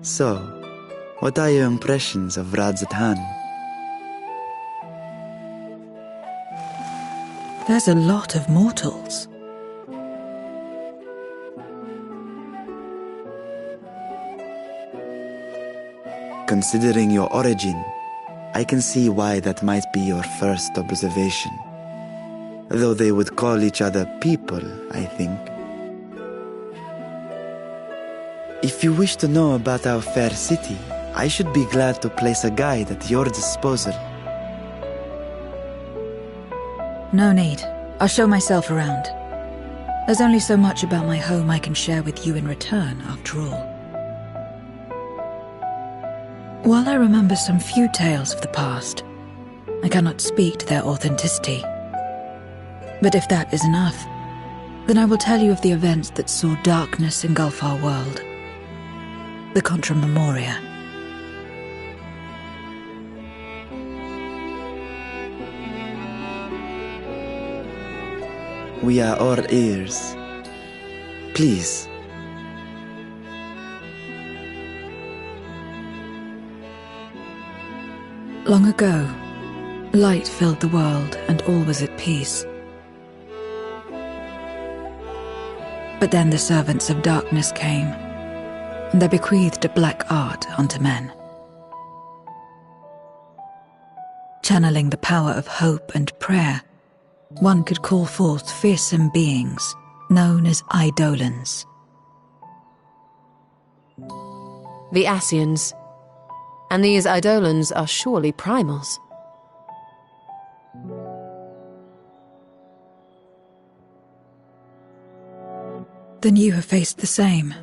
So, what are your impressions of Radzatan? There's a lot of mortals. Considering your origin, I can see why that might be your first observation. Though they would call each other people, I think. If you wish to know about our fair city, I should be glad to place a guide at your disposal. No need. I'll show myself around. There's only so much about my home I can share with you in return, after all. While I remember some few tales of the past, I cannot speak to their authenticity. But if that is enough, then I will tell you of the events that saw darkness engulf our world. The Contra Memoria. We are all ears. Please. Long ago, light filled the world and all was at peace. But then the servants of darkness came, and they bequeathed a black art unto men. Channeling the power of hope and prayer, one could call forth fearsome beings known as Eidolons. The Ascians. And these Eidolons are surely primals. Then you have faced the same,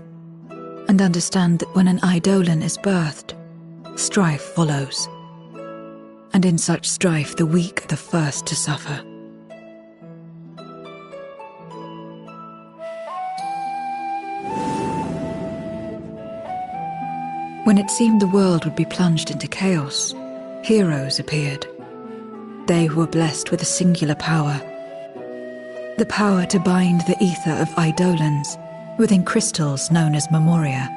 and understand that when an Eidolon is birthed, strife follows. And in such strife, the weak are the first to suffer. When it seemed the world would be plunged into chaos, heroes appeared. They who were blessed with a singular power. The power to bind the ether of Eidolons within crystals known as Memoria.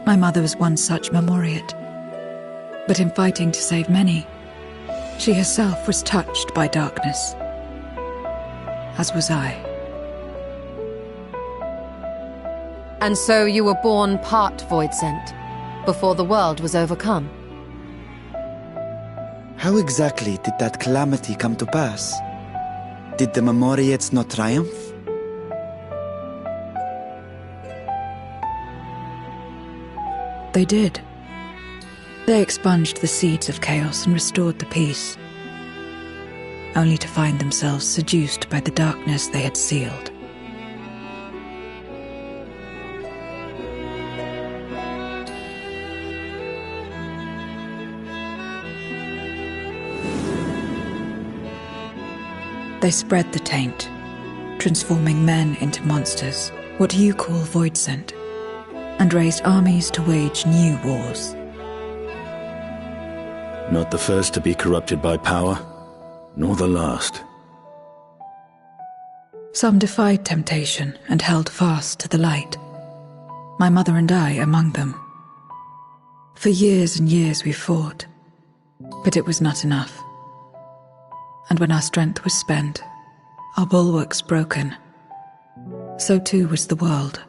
My mother was one such Memoriate. But in fighting to save many, she herself was touched by darkness. As was I. And so you were born part Voidsent, before the world was overcome. How exactly did that calamity come to pass? Did the Memoriates not triumph? They did. They expunged the seeds of chaos and restored the peace, only to find themselves seduced by the darkness they had sealed. They spread the taint, transforming men into monsters, what you call Voidsent, and raised armies to wage new wars. Not the first to be corrupted by power, nor the last. Some defied temptation and held fast to the light. My mother and I among them. For years and years we fought, but it was not enough. And when our strength was spent, our bulwarks broken, so too was the world.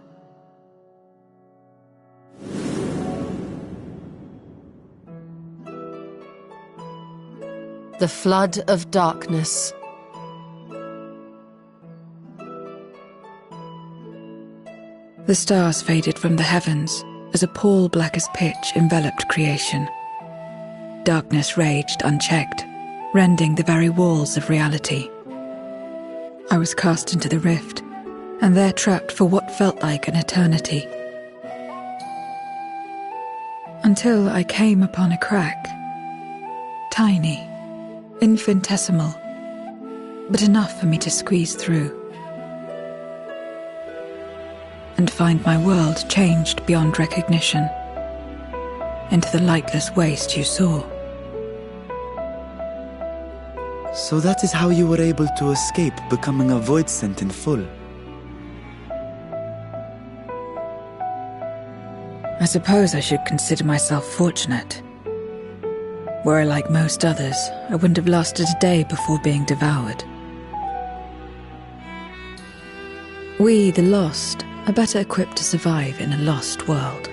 The flood of darkness. The stars faded from the heavens as a pall black as pitch enveloped creation. Darkness raged unchecked, rending the very walls of reality. I was cast into the rift, and there trapped for what felt like an eternity. Until I came upon a crack. Tiny, infinitesimal, but enough for me to squeeze through. And find my world changed beyond recognition, into the lightless waste you saw. So that is how you were able to escape becoming a Voidsent in full. I suppose I should consider myself fortunate. Were I like most others, I wouldn't have lasted a day before being devoured. We, the lost, are better equipped to survive in a lost world.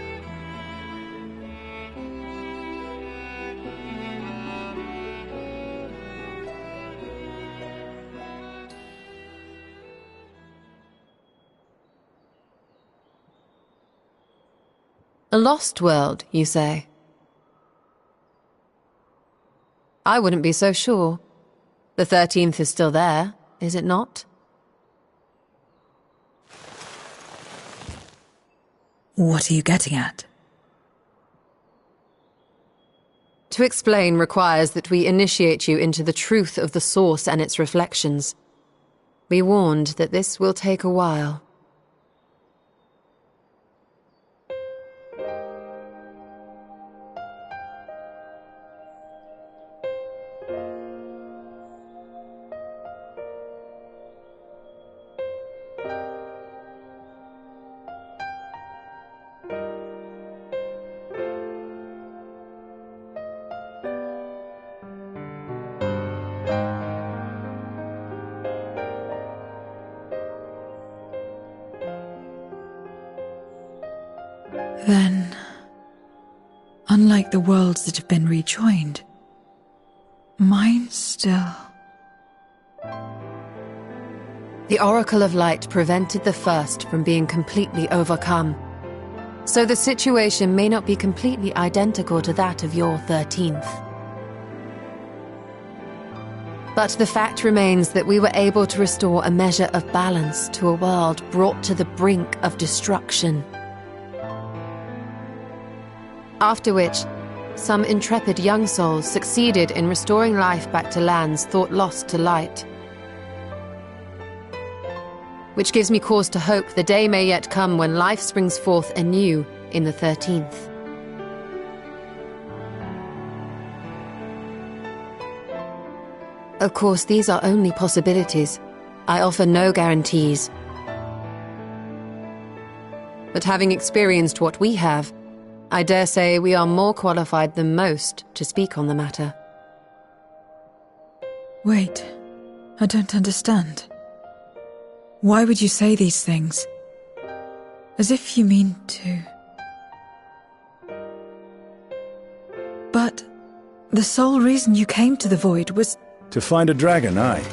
A lost world, you say? I wouldn't be so sure. The 13th is still there, is it not? What are you getting at? To explain requires that we initiate you into the truth of the source and its reflections. Be warned that this will take a while. Then, unlike the worlds that have been rejoined, mine still... The Oracle of Light prevented the first from being completely overcome. So the situation may not be completely identical to that of your 13th. But the fact remains that we were able to restore a measure of balance to a world brought to the brink of destruction. After which, some intrepid young souls succeeded in restoring life back to lands thought lost to light. Which gives me cause to hope the day may yet come when life springs forth anew in the 13th. Of course, these are only possibilities. I offer no guarantees. But having experienced what we have, I dare say we are more qualified than most to speak on the matter. Wait, I don't understand. Why would you say these things? As if you mean to... But the sole reason you came to the Void was... To find a dragon, aye.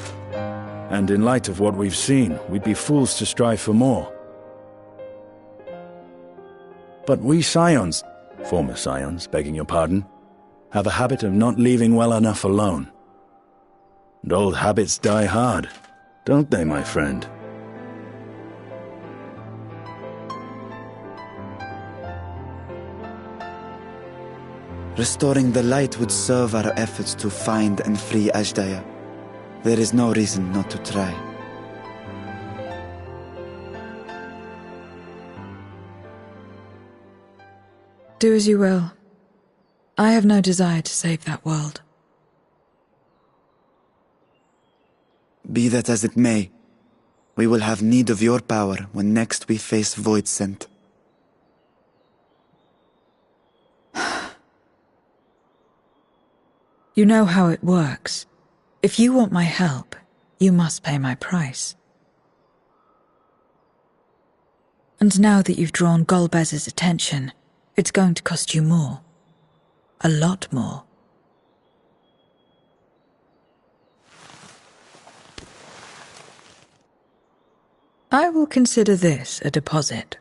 And in light of what we've seen, we'd be fools to strive for more. But we Scions, former Scions, begging your pardon, have a habit of not leaving well enough alone. And old habits die hard, don't they, my friend? Restoring the light would serve our efforts to find and free Azdaja. There is no reason not to try. Do as you will. I have no desire to save that world. Be that as it may, we will have need of your power when next we face Voidsent. You know how it works. If you want my help, you must pay my price. And now that you've drawn Golbez's attention, it's going to cost you more. A lot more. I will consider this a deposit.